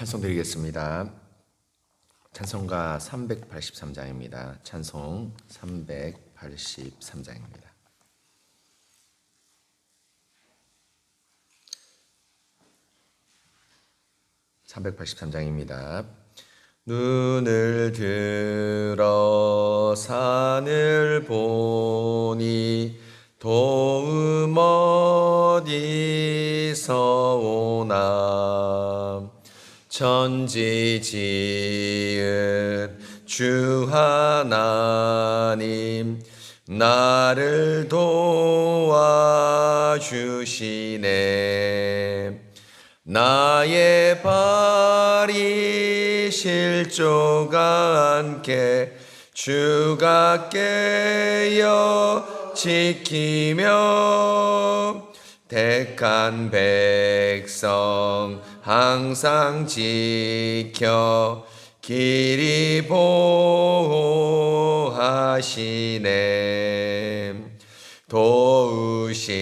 찬송 드리겠습니다. 찬송가 383장입니다. 찬송 383장입니다. 눈을 들어 산을 보니 도움 어디서 오나. 천지 지은 주 하나님 나를 도와주시네. 나의 발이 실족하 않게 주가 깨어 지키며 택한 백성 항상 지켜 길이 보호하시네. 도우시는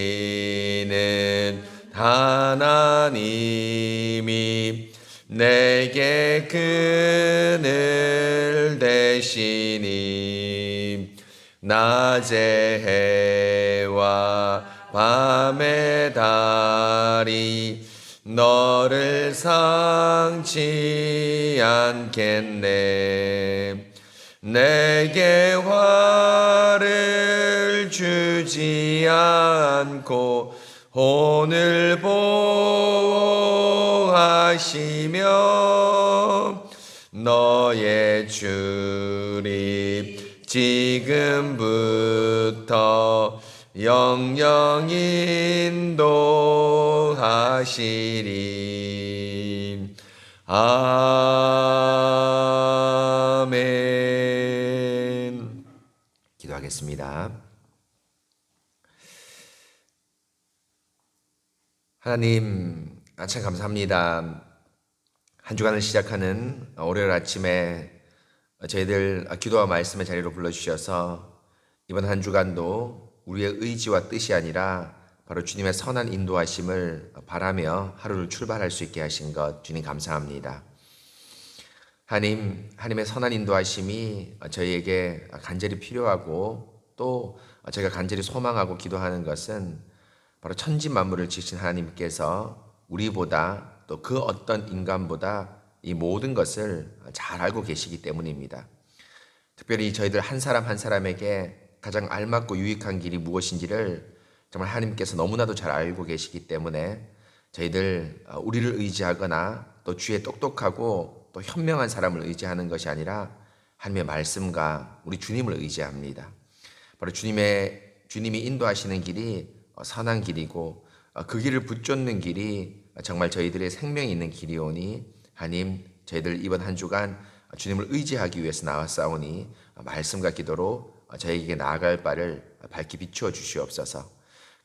하나님이 내게 그늘 되시니 낮의 해와 밤의 달이 너를 상치 않겠네. 내게 화를 주지 않고 오늘 보호하시며 너의 주님 지금부터 영영 인도하시리. 아멘. 기도하겠습니다. 하나님, 참 감사합니다. 한 주간을 시작하는 월요일 아침에 저희들 기도와 말씀의 자리로 불러주셔서 이번 한 주간도 우리의 의지와 뜻이 아니라 바로 주님의 선한 인도하심을 바라며 하루를 출발할 수 있게 하신 것 주님 감사합니다. 하나님의 선한 인도하심이 저희에게 간절히 필요하고 또 저희가 간절히 소망하고 기도하는 것은 바로 천지 만물을 지으신 하나님께서 우리보다 또 그 어떤 인간보다 이 모든 것을 잘 알고 계시기 때문입니다. 특별히 저희들 한 사람 한 사람에게 가장 알맞고 유익한 길이 무엇인지를 정말 하나님께서 너무나도 잘 알고 계시기 때문에 저희들 우리를 의지하거나 또 주위에 똑똑하고 또 현명한 사람을 의지하는 것이 아니라 하나님의 말씀과 우리 주님을 의지합니다. 바로 주님이 인도하시는 길이 선한 길이고 그 길을 붙잡는 길이 정말 저희들의 생명이 있는 길이오니 하나님, 저희들 이번 한 주간 주님을 의지하기 위해서 나왔사오니 말씀과 기도로 저에게 나아갈 바를 밝히 비추어 주시옵소서.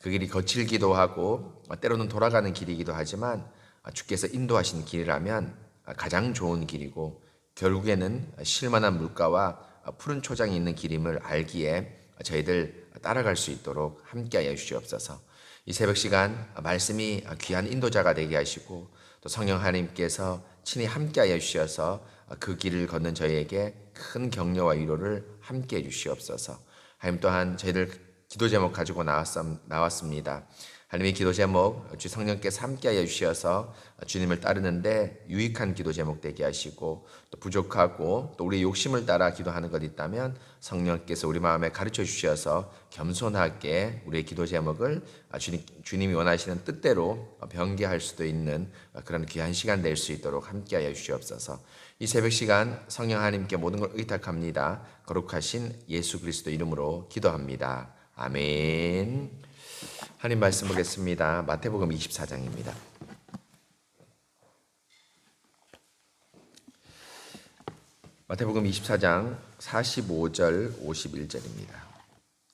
그 길이 거칠기도 하고 때로는 돌아가는 길이기도 하지만 주께서 인도하신 길이라면 가장 좋은 길이고 결국에는 쉴만한 물가와 푸른 초장이 있는 길임을 알기에 저희들 따라갈 수 있도록 함께하여 주시옵소서. 이 새벽 시간 말씀이 귀한 인도자가 되게 하시고 또 성령 하나님께서 친히 함께하여 주셔서 그 길을 걷는 저희에게 큰 격려와 위로를 함께해 주시옵소서. 하나님, 또한 저희들 기도 제목 가지고 나왔습니다. 하나님의 기도 제목 주 성령께서 함께하여 주셔서 주님을 따르는데 유익한 기도 제목 되게 하시고 또 부족하고 또 우리의 욕심을 따라 기도하는 것 있다면 성령께서 우리 마음에 가르쳐 주셔서 겸손하게 우리의 기도 제목을 주님이 원하시는 뜻대로 변개할 수도 있는 그런 귀한 시간 될 수 있도록 함께하여 주시옵소서. 이 새벽 시간 성령 하나님께 모든 걸 의탁합니다. 거룩하신 예수 그리스도 이름으로 기도합니다. 아멘. 하나님 말씀 보겠습니다. 마태복음 24장입니다. 마태복음 24장 45절 51절입니다.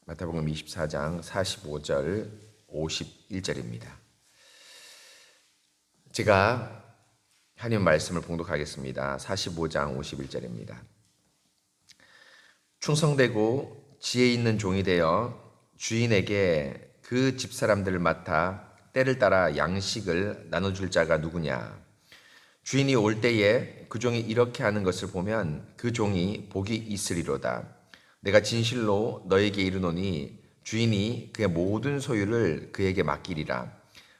마태복음 24장 45절 51절입니다. 제가 하나님 말씀을 봉독하겠습니다. 45장 51절입니다. 충성되고 지혜 있는 종이 되어 주인에게 그 집사람들을 맡아 때를 따라 양식을 나눠줄 자가 누구냐? 주인이 올 때에 그 종이 이렇게 하는 것을 보면 그 종이 복이 있으리로다. 내가 진실로 너에게 이르노니 주인이 그의 모든 소유를 그에게 맡기리라.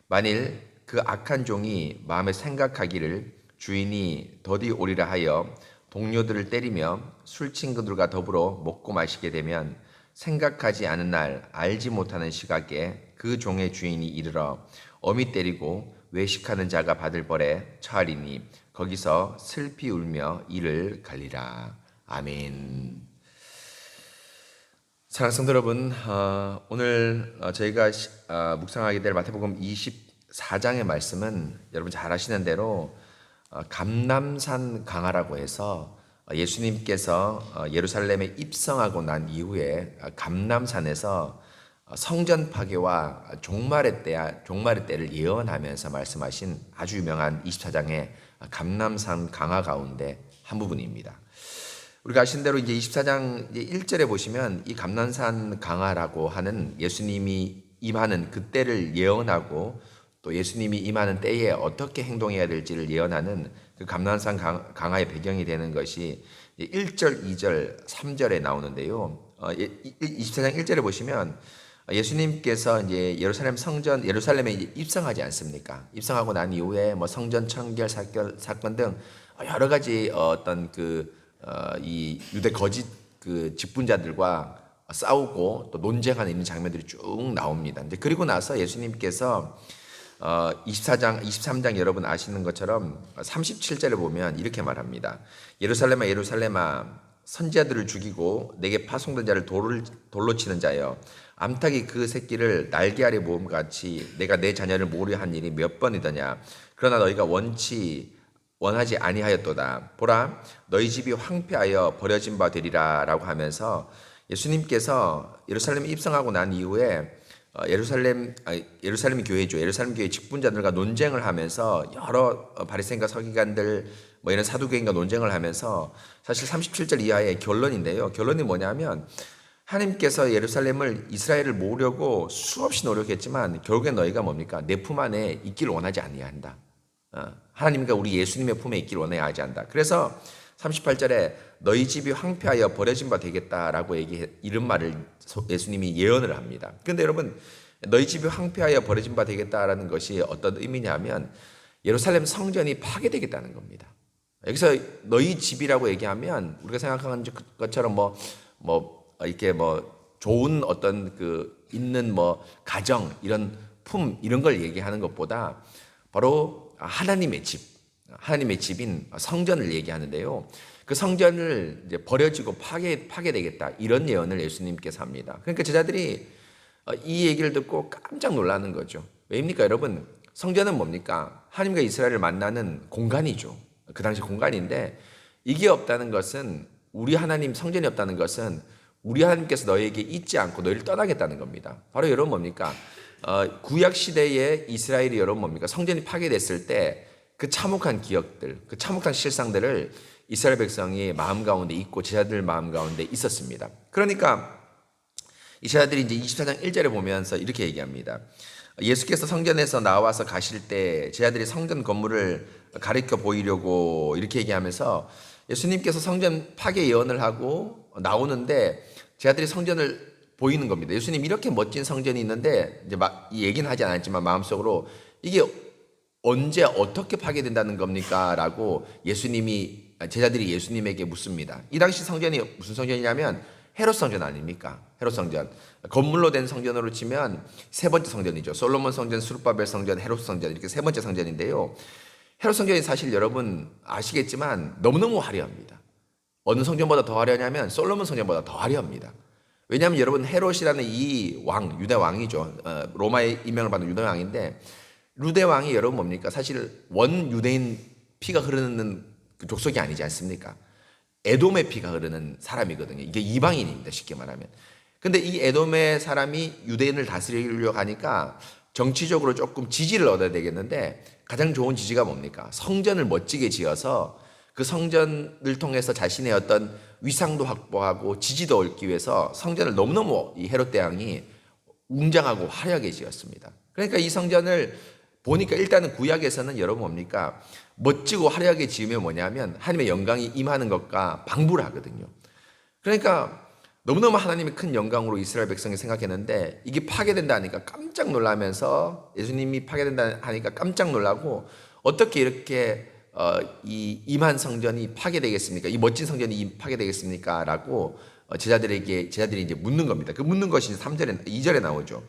만일 그 악한 종이 마음에 생각하기를 주인이 더디 오리라 하여 동료들을 때리며 술 친구들과 더불어 먹고 마시게 되면 생각하지 않은 날 알지 못하는 시각에 그 종의 주인이 이르러 어미 때리고 외식하는 자가 받을 벌에 처하리니 거기서 슬피 울며 이를 갈리라. 아멘. 사랑하는 성도 여러분, 오늘 저희가 묵상하게 될 마태복음 24장의 말씀은 여러분 잘 아시는 대로 감람산 강화라고 해서 예수님께서 예루살렘에 입성하고 난 이후에 감람산에서 성전 파괴와 종말의 때를 예언하면서 말씀하신 아주 유명한 24장의 감람산 강화 가운데 한 부분입니다. 우리가 아시는 대로 이제 24장 1절에 보시면 이 감람산 강화라고 하는 예수님이 임하는 그때를 예언하고 또 예수님이 임하는 때에 어떻게 행동해야 될지를 예언하는 그 감람산 강화의 배경이 되는 것이 1절, 2절, 3절에 나오는데요. 24장 1절에 보시면 예수님께서 이제 예루살렘에 입성하지 않습니까? 입성하고 난 이후에 뭐 성전 청결 사건 등 여러 가지 어떤 이 유대 거짓 그 직분자들과 싸우고 또 논쟁하는 이런 장면들이 쭉 나옵니다. 이제 그리고 나서 예수님께서 23장 여러분 아시는 것처럼 37절에 보면 이렇게 말합니다. 예루살렘아 예루살렘아 선지자들을 죽이고 내게 파송된 자를 돌로 치는 자여 암탉이 그 새끼를 날개 아래 모음같이 내가 내 자녀를 모으려 한 일이 몇 번이더냐. 그러나 너희가 원하지 아니하였도다. 보라 너희 집이 황폐하여 버려진 바 되리라 라고 하면서 예수님께서 예루살렘에 입성하고 난 이후에 예루살렘 교회죠. 예루살렘 교회 직분자들과 논쟁을 하면서 여러 바리새인과 서기관들 뭐 이런 사두개인과 논쟁을 하면서 사실 37절 이하의 결론인데요. 결론이 뭐냐면 하나님께서 예루살렘을 이스라엘을 모으려고 수없이 노력했지만 결국엔 너희가 뭡니까? 내 품 안에 있기를 원하지 아니한다. 하나님과 우리 예수님의 품에 있기를 원해야 하지 않는다. 그래서 38절에 너희 집이 황폐하여 버려진 바 되겠다라고 이런 말을 예수님이 예언을 합니다. 그런데 여러분 너희 집이 황폐하여 버려진 바 되겠다라는 것이 어떤 의미냐면 예루살렘 성전이 파괴되겠다는 겁니다. 여기서 너희 집이라고 얘기하면 우리가 생각하는 것처럼 이렇게 좋은 어떤 있는 가정 이런 품 이런 걸 얘기하는 것보다 바로 하나님의 집인 성전을 얘기하는데요. 그 성전을 이제 버려지고 파괴되겠다 이런 예언을 예수님께서 합니다. 그러니까 제자들이 이 얘기를 듣고 깜짝 놀라는 거죠. 왜입니까, 여러분? 성전은 뭡니까? 하나님과 이스라엘을 만나는 공간이죠. 그 당시 공간인데 이게 없다는 것은 우리 하나님 성전이 없다는 것은 우리 하나님께서 너희에게 있지 않고 너희를 떠나겠다는 겁니다. 바로 여러분 뭡니까? 구약 시대에 이스라엘이 여러분 뭡니까? 성전이 파괴됐을 때 그 참혹한 기억들, 그 참혹한 실상들을 이스라엘 백성이 마음 가운데 있고 제자들 마음 가운데 있었습니다. 그러니까 이 제자들이 이제 24장 1절에 보면서 이렇게 얘기합니다. 예수께서 성전에서 나와서 가실 때 제자들이 성전 건물을 가리켜 보이려고 이렇게 얘기하면서 예수님께서 성전 파괴 예언을 하고 나오는데 제자들이 성전을 보이는 겁니다. 예수님 이렇게 멋진 성전이 있는데 이제 이 얘기는 하지 않았지만 마음속으로 이게 언제 어떻게 파괴된다는 겁니까? 라고 제자들이 예수님에게 묻습니다. 이 당시 성전이 무슨 성전이냐면 헤롯 성전 아닙니까? 헤롯 성전. 건물로 된 성전으로 치면 세 번째 성전이죠. 솔로몬 성전, 스룹바벨 성전, 헤롯 성전 이렇게 세 번째 성전인데요. 헤롯 성전이 사실 여러분 아시겠지만 너무너무 화려합니다. 어느 성전보다 더 화려하냐면 솔로몬 성전보다 더 화려합니다. 왜냐하면 여러분 헤롯이라는 이 왕, 유대 왕이죠. 로마의 임명을 받은 유대 왕인데 유대 왕이 여러분 뭡니까? 사실 원 유대인 피가 흐르는 그 족속이 아니지 않습니까? 에돔의 피가 흐르는 사람이거든요. 이게 이방인입니다. 쉽게 말하면. 근데 이 에돔의 사람이 유대인을 다스리려고 하니까 정치적으로 조금 지지를 얻어야 되겠는데 가장 좋은 지지가 뭡니까? 성전을 멋지게 지어서 그 성전을 통해서 자신의 어떤 위상도 확보하고 지지도 얻기 위해서 성전을 너무너무 이 헤롯 대왕이 웅장하고 화려하게 지었습니다. 그러니까 이 성전을 보니까 일단은 구약에서는 여러분 뭡니까? 멋지고 화려하게 지으면 뭐냐면 하나님의 영광이 임하는 것과 방불을 하거든요. 그러니까 너무너무 하나님의 큰 영광으로 이스라엘 백성이 생각했는데 이게 파괴된다 하니까 깜짝 놀라면서 예수님이 파괴된다 하니까 깜짝 놀라고 어떻게 이렇게 이 임한 성전이 파괴되겠습니까? 이 멋진 성전이 파괴되겠습니까? 라고 제자들이 이제 묻는 겁니다. 그 묻는 것이 3절에 2절에 나오죠.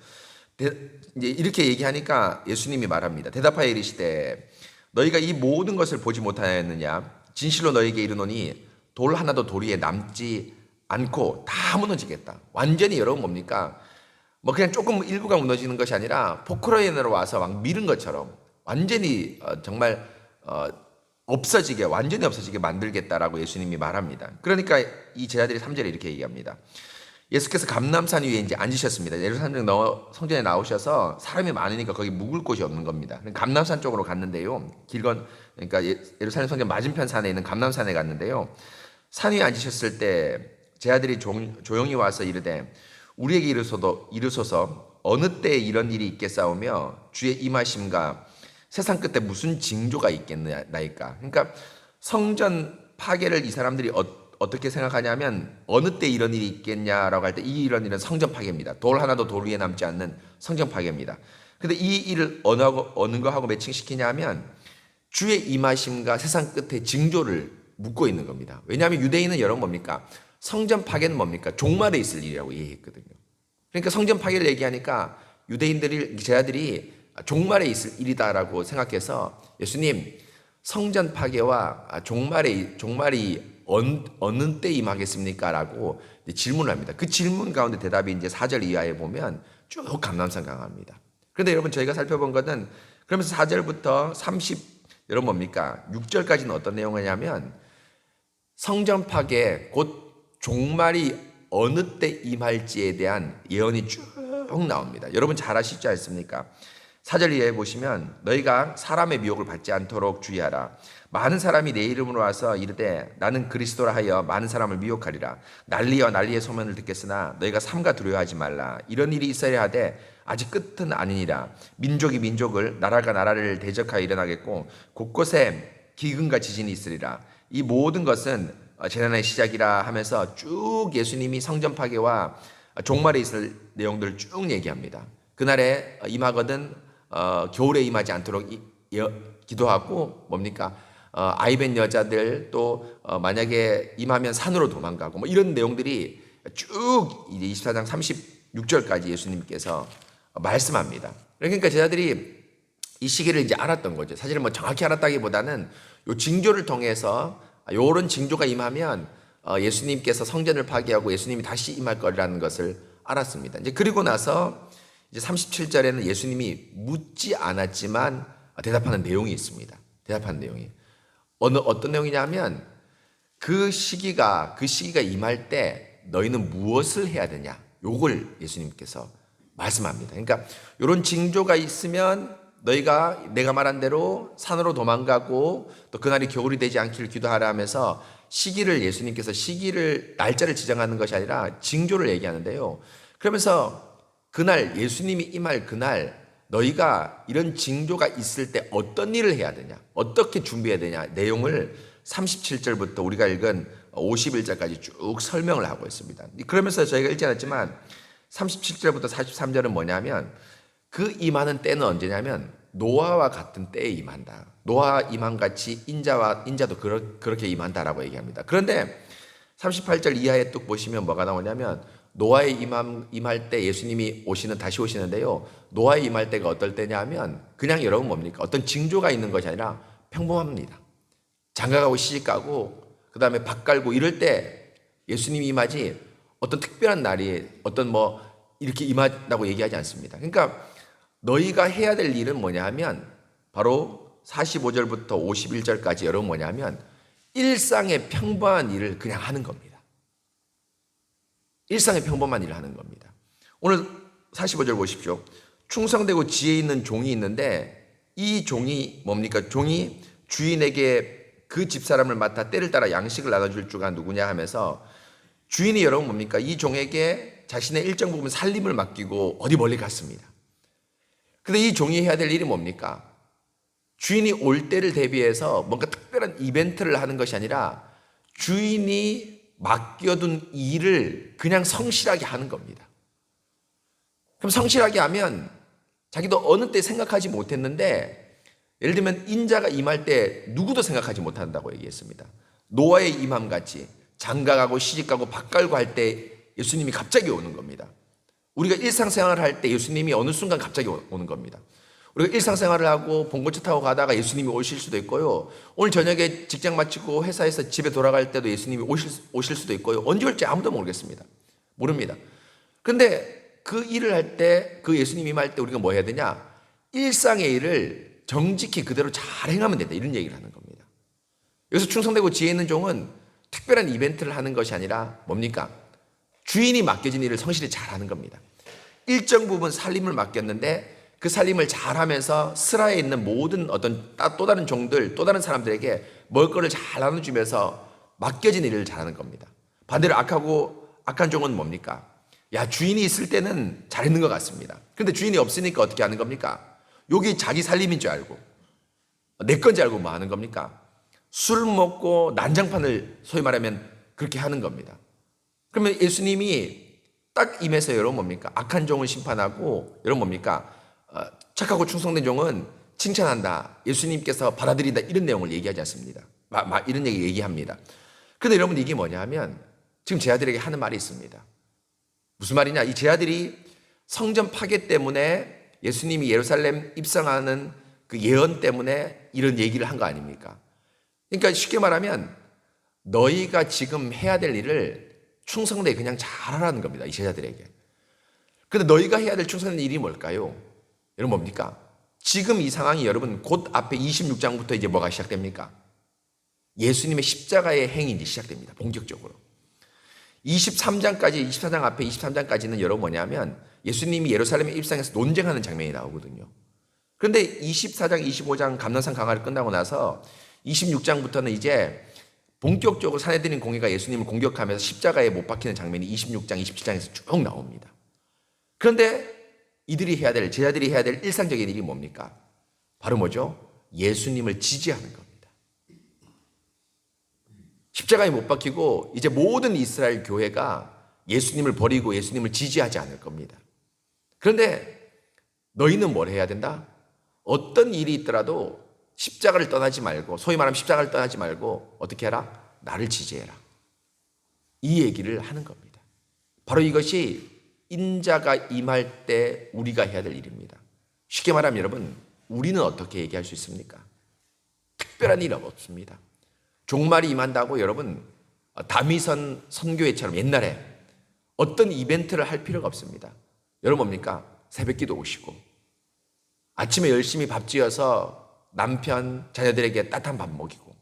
이제 이렇게 얘기하니까 예수님이 말합니다. 대답하여 이르시되 너희가 이 모든 것을 보지 못하였느냐? 진실로 너희에게 이르노니 돌 하나도 돌 위에 남지 않고 다 무너지겠다. 완전히 여러분 뭡니까? 뭐 그냥 조금 일부가 무너지는 것이 아니라 포크레인으로 와서 막 밀은 것처럼 완전히 정말 완전히 없어지게 만들겠다라고 예수님이 말합니다. 그러니까 이 제자들이 3절에 이렇게 얘기합니다. 예수께서 감람산 위에 이제 앉으셨습니다. 예루살렘 성전에 나오셔서 사람이 많으니까 거기 묵을 곳이 없는 겁니다. 감람산 쪽으로 갔는데요. 그러니까 예루살렘 성전 맞은편 산에 있는 감람산에 갔는데요. 산 위에 앉으셨을 때 제 아들이 조용히 와서 이르되 우리에게 이르소서 어느 때에 이런 일이 있겠사오며 주의 임하심과 세상 끝에 무슨 징조가 있겠나이까. 그러니까 성전 파괴를 이 사람들이 어떻게 생각하냐면 어느 때 이런 일이 있겠냐라고 할 때 이런 일은 성전 파괴입니다. 돌 하나도 돌 위에 남지 않는 성전 파괴입니다. 근데 이 일을 어느 거하고 매칭시키냐면 주의 임하심과 세상 끝에 징조를 묻고 있는 겁니다. 왜냐하면 유대인은 여러분 뭡니까? 성전 파괴는 뭡니까? 종말에 있을 일이라고 얘기했거든요. 그러니까 성전 파괴를 얘기하니까 제자들이 종말에 있을 일이다라고 생각해서 예수님 성전 파괴와 종말이 어느 때 임하겠습니까? 라고 질문을 합니다. 그 질문 가운데 대답이 이제 4절 이하에 보면 쭉 감람산 강합니다. 그런데 여러분 저희가 살펴본 것은 그러면서 4절부터 여러분 뭡니까? 6절까지는 어떤 내용이냐면 성전 파괴 곧 종말이 어느 때 임할지에 대한 예언이 쭉 나옵니다. 여러분 잘 아시지 않습니까? 4절 이하에 보시면 너희가 사람의 미혹을 받지 않도록 주의하라. 많은 사람이 내 이름으로 와서 이르되 나는 그리스도라 하여 많은 사람을 미혹하리라. 난리와 난리의 소문을 듣겠으나 너희가 삼가 두려워하지 말라. 이런 일이 있어야 하되 아직 끝은 아니니라. 민족이 민족을 나라가 나라를 대적하여 일어나겠고 곳곳에 기근과 지진이 있으리라. 이 모든 것은 재난의 시작이라 하면서 쭉 예수님이 성전 파괴와 종말에 있을 내용들을 쭉 얘기합니다. 그날에 임하거든 겨울에 임하지 않도록 기도하고 뭡니까? 아이벤 여자들 또 만약에 임하면 산으로 도망가고 뭐 이런 내용들이 쭉 이제 24장 36절까지 예수님께서 말씀합니다. 그러니까 제자들이 이 시기를 이제 알았던 거죠. 사실은 뭐 정확히 알았다기보다는 요 징조를 통해서 요런 징조가 임하면 예수님께서 성전을 파괴하고 예수님이 다시 임할 거라는 것을 알았습니다. 이제 그리고 나서 이제 37절에는 예수님이 묻지 않았지만 대답하는 내용이 있습니다. 대답하는 내용이 어떤 내용이냐면 그 시기가 임할 때 너희는 무엇을 해야 되냐? 요걸 예수님께서 말씀합니다. 그러니까 이런 징조가 있으면 너희가 내가 말한 대로 산으로 도망가고 또 그날이 겨울이 되지 않기를 기도하라 하면서 예수님께서 날짜를 지정하는 것이 아니라 징조를 얘기하는데요. 그러면서 그날 예수님이 임할 그날 너희가 이런 징조가 있을 때 어떤 일을 해야 되냐, 어떻게 준비해야 되냐 내용을 37절부터 우리가 읽은 51절까지 쭉 설명을 하고 있습니다. 그러면서 저희가 읽지 않았지만 37절부터 43절은 뭐냐면 그 임하는 때는 언제냐면 노아와 같은 때에 임한다. 노아 임함같이 인자도 그렇게 임한다라고 얘기합니다. 그런데 38절 이하에 뚝 보시면 뭐가 나오냐면 노아의 임할 때 예수님이 다시 오시는데요. 노아의 임할 때가 어떨 때냐 하면 그냥 여러분 뭡니까? 어떤 징조가 있는 것이 아니라 평범합니다. 장가가고 시집가고 그 다음에 밥 갈고 이럴 때 예수님이 임하지 어떤 특별한 날이 이렇게 임한다고 얘기하지 않습니다. 그러니까 너희가 해야 될 일은 뭐냐 하면 바로 45절부터 51절까지 여러분 뭐냐 하면 일상의 평범한 일을 그냥 하는 겁니다. 일상의 평범한 일을 하는 겁니다. 오늘 45절 보십시오. 충성되고 지혜 있는 종이 있는데 이 종이 뭡니까? 종이 주인에게 그 집사람을 맡아 때를 따라 양식을 나눠줄 주가 누구냐 하면서 주인이 여러분 뭡니까? 이 종에게 자신의 일정 부분 살림을 맡기고 어디 멀리 갔습니다. 근데 이 종이 해야 될 일이 뭡니까? 주인이 올 때를 대비해서 뭔가 특별한 이벤트를 하는 것이 아니라 주인이 맡겨둔 일을 그냥 성실하게 하는 겁니다. 그럼 성실하게 하면 자기도 어느 때 생각하지 못했는데, 예를 들면 인자가 임할 때 누구도 생각하지 못한다고 얘기했습니다. 노아의 임함같이 장가가고 시집가고 밭갈고 할 때 예수님이 갑자기 오는 겁니다. 우리가 일상생활을 할 때 예수님이 어느 순간 갑자기 오는 겁니다. 우리가 일상생활을 하고 봉고차 타고 가다가 예수님이 오실 수도 있고요. 오늘 저녁에 직장 마치고 회사에서 집에 돌아갈 때도 예수님이 오실 수도 있고요. 언제 올지 아무도 모르겠습니다. 모릅니다. 그런데 그 일을 할 때, 그 예수님이 임할 때 우리가 뭐 해야 되냐? 일상의 일을 정직히 그대로 잘 행하면 된다. 이런 얘기를 하는 겁니다. 여기서 충성되고 지혜 있는 종은 특별한 이벤트를 하는 것이 아니라 뭡니까? 주인이 맡겨진 일을 성실히 잘하는 겁니다. 일정 부분 살림을 맡겼는데 그 살림을 잘하면서 스라에 있는 모든 어떤 또 다른 종들, 또 다른 사람들에게 먹을 거를 잘 나눠주면서 맡겨진 일을 잘하는 겁니다. 반대로 악한 종은 뭡니까? 야, 주인이 있을 때는 잘했는 것 같습니다. 그런데 주인이 없으니까 어떻게 하는 겁니까? 여기 자기 살림인 줄 알고, 내 건지 알고 뭐 하는 겁니까? 술 먹고 난장판을 소위 말하면 그렇게 하는 겁니다. 그러면 예수님이 딱 임해서 여러분 뭡니까? 악한 종을 심판하고 여러분 뭡니까? 착하고 충성된 종은 칭찬한다. 예수님께서 받아들인다. 이런 내용을 얘기하지 않습니다. 이런 얘기 얘기합니다. 그런데 여러분 이게 뭐냐 하면 지금 제 아들에게 하는 말이 있습니다. 무슨 말이냐? 이 제 아들이 성전 파괴 때문에 예수님이 예루살렘 입성하는 그 예언 때문에 이런 얘기를 한 거 아닙니까? 그러니까 쉽게 말하면 너희가 지금 해야 될 일을 충성되게 그냥 잘하라는 겁니다. 이 제자들에게. 그런데 너희가 해야 될 충성된 일이 뭘까요? 여러분 뭡니까? 지금 이 상황이 여러분 곧 앞에 26장부터 이제 뭐가 시작됩니까? 예수님의 십자가의 행위 시작됩니다. 본격적으로. 24장 앞에 23장까지는 여러분 뭐냐면 예수님이 예루살렘에 입성해서 논쟁하는 장면이 나오거든요. 그런데 24장, 25장 감난산 강화를 끝나고 나서 26장부터는 이제 본격적으로 산헤드린 공회가 예수님을 공격하면서 십자가에 못 박히는 장면이 26장, 27장에서 쭉 나옵니다. 그런데 제자들이 해야 될 일상적인 일이 뭡니까? 바로 뭐죠? 예수님을 지지하는 겁니다. 십자가에 못 박히고 이제 모든 이스라엘 교회가 예수님을 버리고 예수님을 지지하지 않을 겁니다. 그런데 너희는 뭘 해야 된다? 어떤 일이 있더라도 십자가를 떠나지 말고, 소위 말하면 십자가를 떠나지 말고 어떻게 해라? 나를 지지해라. 이 얘기를 하는 겁니다. 바로 이것이 인자가 임할 때 우리가 해야 될 일입니다. 쉽게 말하면 여러분, 우리는 어떻게 얘기할 수 있습니까? 특별한 일은 없습니다. 종말이 임한다고 여러분 다미선 선교회처럼 옛날에 어떤 이벤트를 할 필요가 없습니다. 여러분 뭡니까? 새벽기도 오시고 아침에 열심히 밥 지어서 남편, 자녀들에게 따뜻한 밥 먹이고,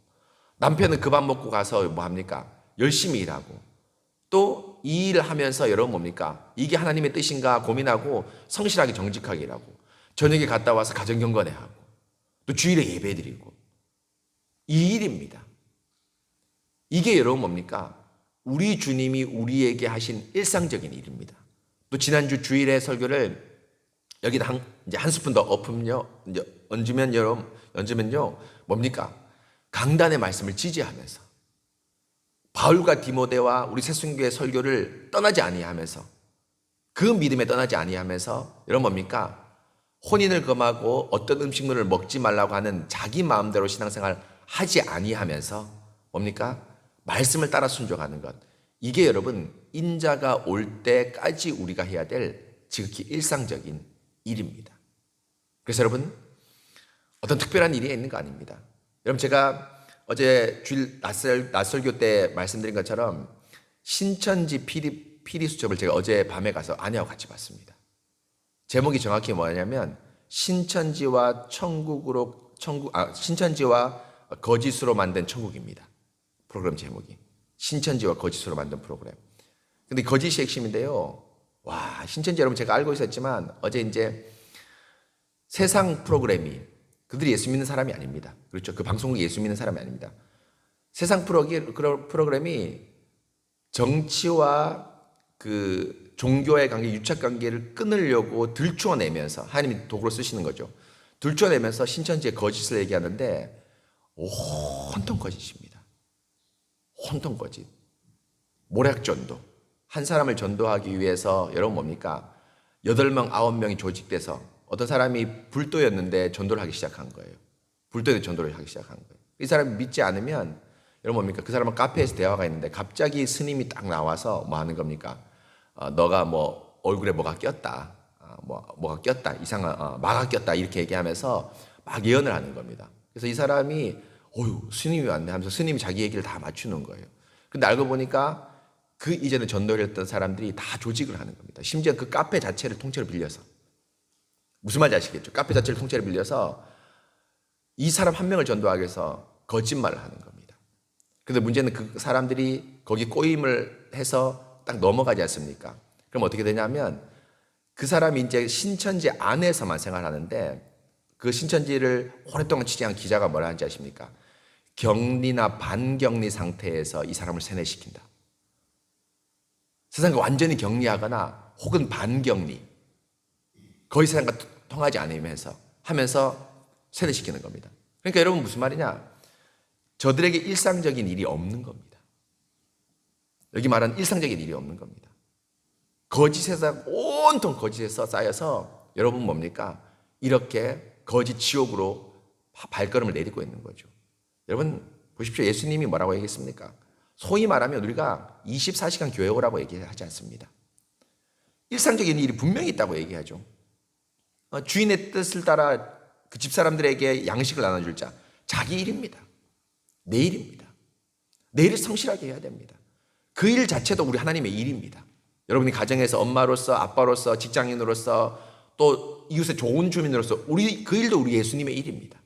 남편은 그 밥 먹고 가서 뭐 합니까? 열심히 일하고, 또 이 일을 하면서 여러분 뭡니까? 이게 하나님의 뜻인가 고민하고 성실하게 정직하게 일하고, 저녁에 갔다 와서 가정경건회하고, 또 주일에 예배드리고, 이 일입니다. 이게 여러분 뭡니까? 우리 주님이 우리에게 하신 일상적인 일입니다. 또 지난주 주일의 설교를 여기다 이제 한 스푼 더 이제 얹으면요 뭡니까? 강단의 말씀을 지지하면서 바울과 디모데와 우리 새순교의 설교를 떠나지 아니하면서, 그 믿음에 떠나지 아니하면서 여러분 뭡니까? 혼인을 금하고 어떤 음식물을 먹지 말라고 하는 자기 마음대로 신앙생활 하지 아니하면서 뭡니까? 말씀을 따라 순종하는 것. 이게 여러분 인자가 올 때까지 우리가 해야 될 지극히 일상적인 일입니다. 그래서 여러분 어떤 특별한 일이 있는 거 아닙니다. 여러분 제가 어제 주일 낮설교 때 말씀드린 것처럼 신천지 PD 수첩을 제가 어제 밤에 가서 아내하고 같이 봤습니다. 제목이 정확히 뭐냐면 신천지와 거짓으로 만든 천국입니다. 프로그램 제목이 신천지와 거짓으로 만든 프로그램. 근데 거짓이 핵심인데요. 와, 신천지 여러분 제가 알고 있었지만 어제 이제 세상 프로그램이, 그들이 예수 믿는 사람이 아닙니다. 그렇죠? 그 방송국이 예수 믿는 사람이 아닙니다. 세상 프로그램이 정치와 그 종교의 관계, 유착 관계를 끊으려고 들추어내면서 하나님이 도구로 쓰시는 거죠. 들추어내면서 신천지의 거짓을 얘기하는데 온통 거짓입니다. 온통 거짓. 모략전도. 한 사람을 전도하기 위해서 여러분 뭡니까? 8명, 9명이 조직돼서 어떤 사람이 불도였는데 전도를 하기 시작한 거예요. 불도에 전도를 하기 시작한 거예요. 이 사람이 믿지 않으면 여러분 뭡니까? 그 사람은 카페에서 대화가 있는데 갑자기 스님이 딱 나와서 뭐 하는 겁니까? 너가 뭐 얼굴에 뭐가 꼈다. 뭐가 꼈다. 이상한 마가 꼈다. 이렇게 얘기하면서 막 예언을 하는 겁니다. 그래서 이 사람이 어휴 스님이 왔네 하면서 스님이 자기 얘기를 다 맞추는 거예요. 근데 알고 보니까 그 이전에 전도를 했던 사람들이 다 조직을 하는 겁니다. 심지어 그 카페 자체를 통째로 빌려서. 무슨 말인지 아시겠죠? 카페 자체를 통째로 빌려서 이 사람 한 명을 전도하기 위해서 거짓말을 하는 겁니다. 근데 문제는 그 사람들이 거기 꼬임을 해서 딱 넘어가지 않습니까? 그럼 어떻게 되냐면 그 사람이 이제 신천지 안에서만 생활하는데 그 신천지를 오랫동안 취재한 기자가 뭐라 하는지 아십니까? 격리나 반격리 상태에서 이 사람을 세뇌시킨다. 세상과 완전히 격리하거나 혹은 반격리, 거의 세상과 통하지 않으면서 하면서 세뇌시키는 겁니다. 그러니까 여러분 무슨 말이냐? 저들에게 일상적인 일이 없는 겁니다. 여기 말하는 일상적인 일이 없는 겁니다. 거짓에서 온통 거짓에서 쌓여서 여러분 뭡니까? 이렇게 거짓 지옥으로 발걸음을 내딛고 있는 거죠. 여러분 보십시오. 예수님이 뭐라고 얘기했습니까? 소위 말하면 우리가 24시간 교회 오라고 얘기하지 않습니다. 일상적인 일이 분명히 있다고 얘기하죠. 주인의 뜻을 따라 그 집사람들에게 양식을 나눠줄 자, 자기 일입니다. 내 일입니다. 내 일을 성실하게 해야 됩니다. 그 일 자체도 우리 하나님의 일입니다. 여러분이 가정에서 엄마로서 아빠로서 직장인으로서 또 이웃의 좋은 주민으로서 그 일도 우리 예수님의 일입니다.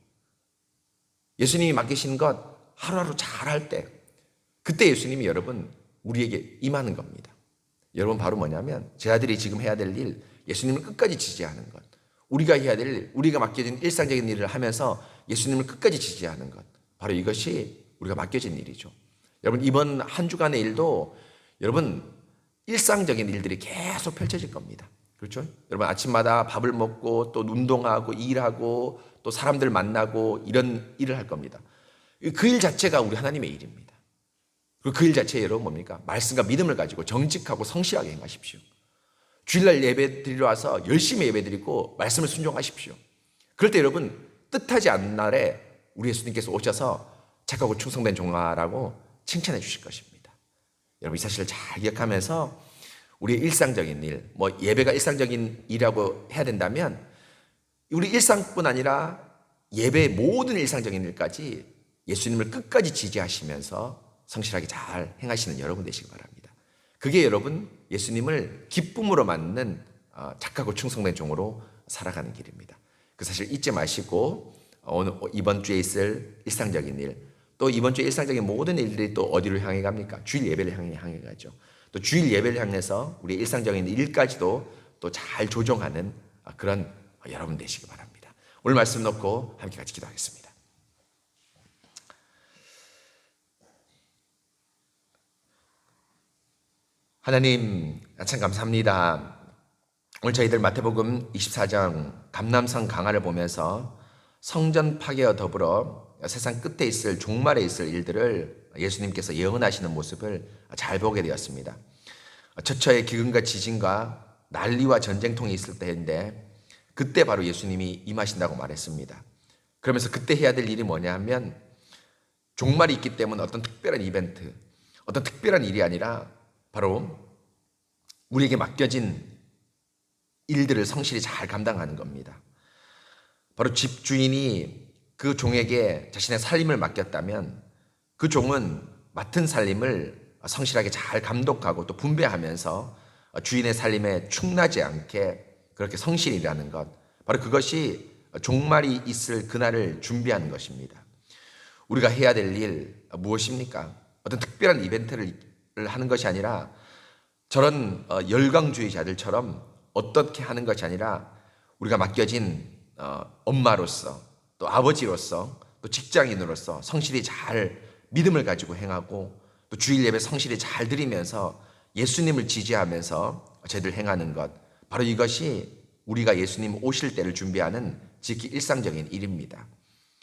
예수님이 맡기신 것 하루하루 잘할 때 그때 예수님이 여러분 우리에게 임하는 겁니다. 여러분 바로 뭐냐면 제 아들이 지금 해야 될 일, 예수님을 끝까지 지지하는 것. 우리가 해야 될 일, 우리가 맡겨진 일상적인 일을 하면서 예수님을 끝까지 지지하는 것. 바로 이것이 우리가 맡겨진 일이죠. 여러분 이번 한 주간의 일도 여러분 일상적인 일들이 계속 펼쳐질 겁니다. 그렇죠? 여러분 아침마다 밥을 먹고 또 운동하고 일하고 또 사람들 만나고 이런 일을 할 겁니다. 그 일 자체가 우리 하나님의 일입니다. 그리고 그 일 자체에 여러분 뭡니까? 말씀과 믿음을 가지고 정직하고 성실하게 행하십시오. 주일날 예배 드리러 와서 열심히 예배 드리고 말씀을 순종하십시오. 그럴 때 여러분 뜻하지 않은 날에 우리 예수님께서 오셔서 착하고 충성된 종아라고 칭찬해 주실 것입니다. 여러분 이 사실을 잘 기억하면서 우리의 일상적인 일, 뭐 예배가 일상적인 일이라고 해야 된다면 우리 일상뿐 아니라 예배의 모든 일상적인 일까지 예수님을 끝까지 지지하시면서 성실하게 잘 행하시는 여러분 되시기 바랍니다. 그게 여러분 예수님을 기쁨으로 맞는 착하고 충성된 종으로 살아가는 길입니다. 그 사실 잊지 마시고 오늘 이번 주에 있을 일상적인 일, 또 이번 주에 일상적인 모든 일들이 또 어디로 향해 갑니까? 주일 예배를 향해 가죠. 또 주일 예배를 향해서 우리 일상적인 일까지도 또 잘 조정하는 그런 여러분 되시기 바랍니다. 오늘 말씀 놓고 함께 같이 기도하겠습니다. 하나님 참 감사합니다. 오늘 저희들 마태복음 24장 감람산 강화를 보면서 성전 파괴와 더불어 세상 끝에 있을 종말에 있을 일들을 예수님께서 예언하시는 모습을 잘 보게 되었습니다. 처처의 기근과 지진과 난리와 전쟁통이 있을 때인데 그때 바로 예수님이 임하신다고 말했습니다. 그러면서 그때 해야 될 일이 뭐냐 하면 종말이 있기 때문에 어떤 특별한 이벤트, 어떤 특별한 일이 아니라 바로 우리에게 맡겨진 일들을 성실히 잘 감당하는 겁니다. 바로 집주인이 그 종에게 자신의 살림을 맡겼다면 그 종은 맡은 살림을 성실하게 잘 감독하고 또 분배하면서 주인의 살림에 충나지 않게 그렇게 성실히 일하는 것, 바로 그것이 종말이 있을 그날을 준비하는 것입니다. 우리가 해야 될 일 무엇입니까? 어떤 특별한 이벤트를 하는 것이 아니라 저런 열광주의자들처럼 어떻게 하는 것이 아니라 우리가 맡겨진 엄마로서 또 아버지로서 또 직장인으로서 성실히 잘 믿음을 가지고 행하고 또 주일 예배 성실히 잘 드리면서 예수님을 지지하면서 저희들 행하는 것, 바로 이것이 우리가 예수님 오실 때를 준비하는 지극히 일상적인 일입니다.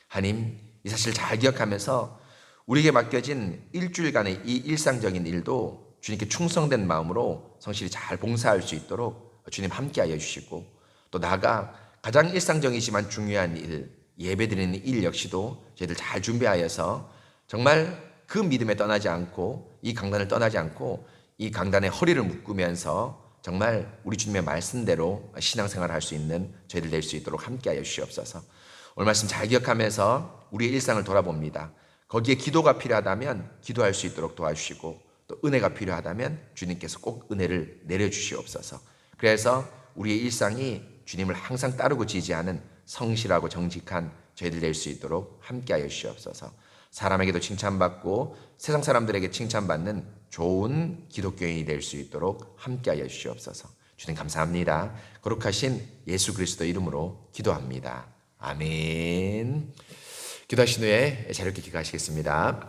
하나님, 이 사실을 잘 기억하면서 우리에게 맡겨진 일주일간의 이 일상적인 일도 주님께 충성된 마음으로 성실히 잘 봉사할 수 있도록 주님 함께하여 주시고, 또 나아가 가장 일상적이지만 중요한 일, 예배드리는 일 역시도 저희들 잘 준비하여서 정말 그 믿음에 떠나지 않고, 이 강단을 떠나지 않고 이 강단에 허리를 묶으면서 정말 우리 주님의 말씀대로 신앙생활을 할 수 있는 저희들 될 수 있도록 함께하여 주시옵소서. 오늘 말씀 잘 기억하면서 우리의 일상을 돌아봅니다. 거기에 기도가 필요하다면 기도할 수 있도록 도와주시고, 또 은혜가 필요하다면 주님께서 꼭 은혜를 내려주시옵소서. 그래서 우리의 일상이 주님을 항상 따르고 지지하는 성실하고 정직한 저희들 될 수 있도록 함께하여 주시옵소서. 사람에게도 칭찬받고 세상 사람들에게 칭찬받는 좋은 기독교인이 될 수 있도록 함께하여 주시옵소서. 주님 감사합니다. 거룩하신 예수 그리스도 이름으로 기도합니다. 아멘. 기도하신 후에 자유롭게 기도하시겠습니다.